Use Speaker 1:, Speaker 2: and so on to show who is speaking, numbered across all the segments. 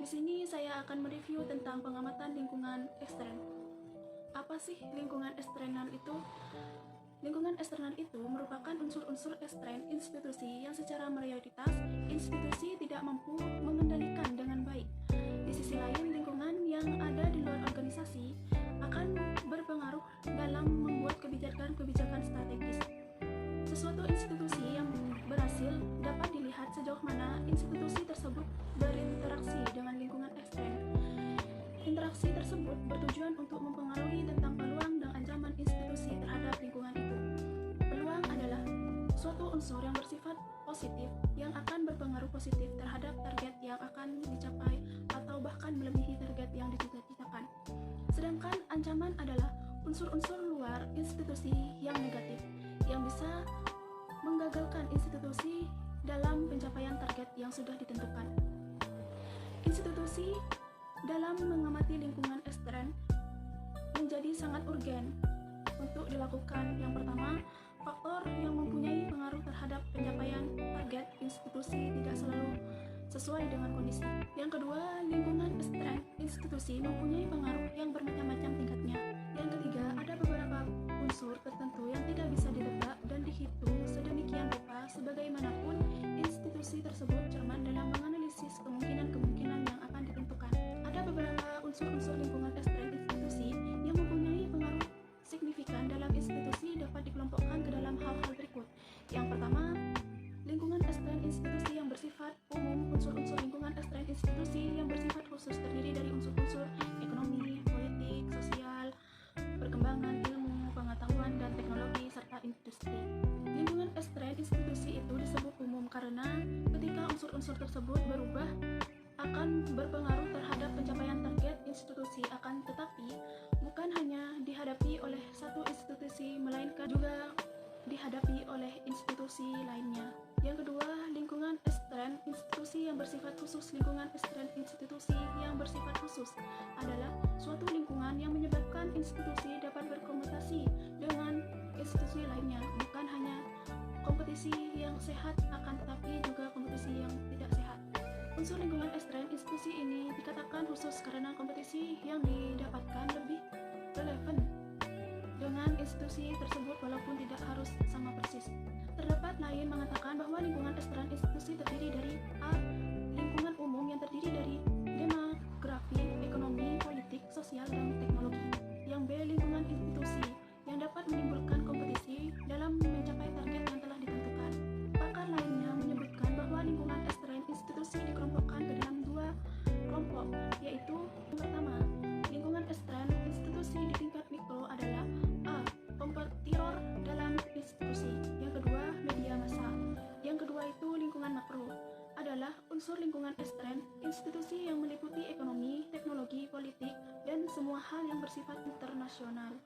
Speaker 1: sini saya akan mereview tentang pengamatan lingkungan ekstern. Apa sih lingkungan eksternal itu? Lingkungan eksternal itu merupakan unsur-unsur ekstern institusi yang secara mayoritas institusi tidak mampu mengendalikan dengan baik. Di sisi lain, lingkungan yang ada di luar organisasi akan berpengaruh dalam membuat kebijakan-kebijakan strategis. Sesuatu institusi yang berhasil dapat dilihat sejauh mana institusi tersebut berinteraksi dengan lingkungan ekstern. Interaksi tersebut bertujuan untuk mempengaruhi tentang peluang dan ancaman institusi terhadap lingkungan itu. Peluang adalah suatu unsur yang bersifat positif yang akan berpengaruh positif terhadap target yang akan dicapai atau bahkan melebihi target yang dicita-citakan. Sedangkan ancaman adalah unsur-unsur luar institusi yang negatif yang bisa menggagalkan institusi dalam pencapaian target yang sudah ditentukan. Institusi dalam mengamati lingkungan ekstern menjadi sangat urgen untuk dilakukan. Yang pertama, faktor yang mempunyai pengaruh terhadap pencapaian target institusi tidak selalu sesuai dengan kondisi. Yang kedua, lingkungan ekstern institusi mempunyai pengaruh yang bermacam-macam tingkatnya. Yang ketiga, ada beberapa unsur tertentu yang tidak bisa ditebak dan dihitung sedemikian rupa sebagaimanapun institusi tersebut cermat dalam menganalisis kemungkinan-kemungkinan yang akan ditentukan. Ada beberapa unsur-unsur lingkungan ekstern institusi yang mempunyai pengaruh signifikan dalam institusi dapat dikelompokkan ke dalam hal-hal berikut. Yang pertama, lingkungan ekstern institusi yang bersifat umum. Unsur-unsur lingkungan ekstern institusi yang bersifat khusus terdiri dari unsur-unsur ekonomi, politik, sosial, perkembangan ilmu, pengetahuan, dan teknologi, serta industri. Lingkungan ekstern institusi itu disebut umum karena ketika unsur-unsur tersebut berubah akan berpengaruh terhadap pencapaian target institusi, akan tetapi bukan hanya dihadapi oleh satu institusi melainkan juga dihadapi oleh institusi lainnya. Yang kedua, lingkungan ekstern institusi yang bersifat khusus. Lingkungan ekstern institusi yang bersifat khusus adalah suatu lingkungan yang menyebabkan institusi dapat berkompetisi dengan institusi lainnya, bukan hanya kompetisi yang sehat akan tetapi juga kompetisi yang tidak sehat. Unsur lingkungan ekstern institusi ini dikatakan khusus karena kompetisi yang didapatkan lebih relevan dengan institusi tersebut walaupun tidak harus sama persis. Terdapat lain mengatakan bahwa lingkungan ekstern institusi terdiri dari A. Lingkungan umum yang terdiri dari demografi, ekonomi, politik, sosial, dan teknologi. Yang B. Lingkungan institusi yang dapat menimbulkan kompetisi dalam mencapai target yang telah ditentukan. Pakar lainnya menyebutkan bahwa lingkungan ekstern institusi dikelompokkan ke dalam dua kelompok, yaitu yang pertama, lingkungan ekstern institusi di tingkat mikro adalah A. Kompetitor dalam institusi. Yang kedua, media massa. Yang kedua itu lingkungan makro adalah unsur lingkungan ekstern institusi yang meliputi ekonomi, teknologi, politik, dan semua hal yang bersifat internasional.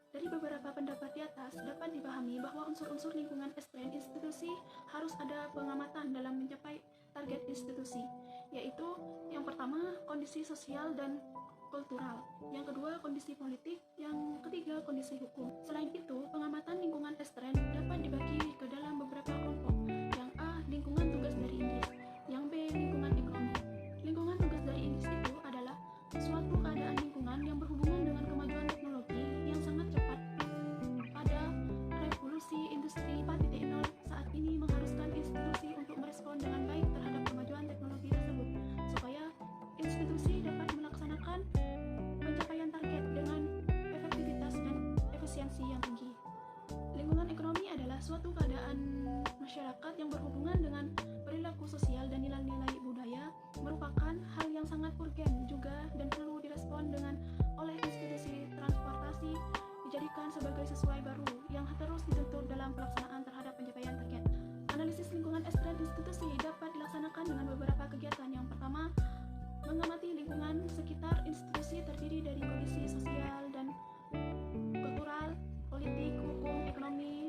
Speaker 1: Dari beberapa pendapat di atas dapat dipahami bahwa unsur-unsur lingkungan ekstern institusi harus ada pengamatan dalam mencapai target institusi, yaitu yang pertama kondisi sosial dan kultural, yang kedua kondisi politik, yang ketiga kondisi hukum. Selain itu, pengamatan lingkungan ekstern dapat dibagi ke dalam beberapa kelompok. Yang A, lingkungan tugas dari Inggris. Yang B, lingkungan ekonomi. Lingkungan tugas dari Inggris itu adalah suatu keadaan lingkungan yang berhubungan dengan kemajuan teknologi yang sangat cepat. Pada revolusi industri 4.0 saat ini mengharuskan institusi untuk merespon dengan baik terhadap kemajuan teknologi tersebut supaya institusi dapat melaksanakan pencapaian target dengan efektivitas dan efisiensi yang tinggi. Lingkungan ekonomi adalah suatu keadaan masyarakat yang berhubungan dengan perilaku sosial dan nilai-nilai budaya, merupakan hal yang sangat urgen juga dan perlu direspon dengan oleh institusi transportasi, dijadikan sebagai sesuai baru yang terus dituntut dalam pelaksanaan terhadap pencapaian target. Analisis lingkungan ekstern institusi dapat dilaksanakan dengan beberapa kegiatan. Yang pertama, mengamati lingkungan sekitar institusi terdiri dari kondisi sosial dan kultural, politik, hukum, ekonomi,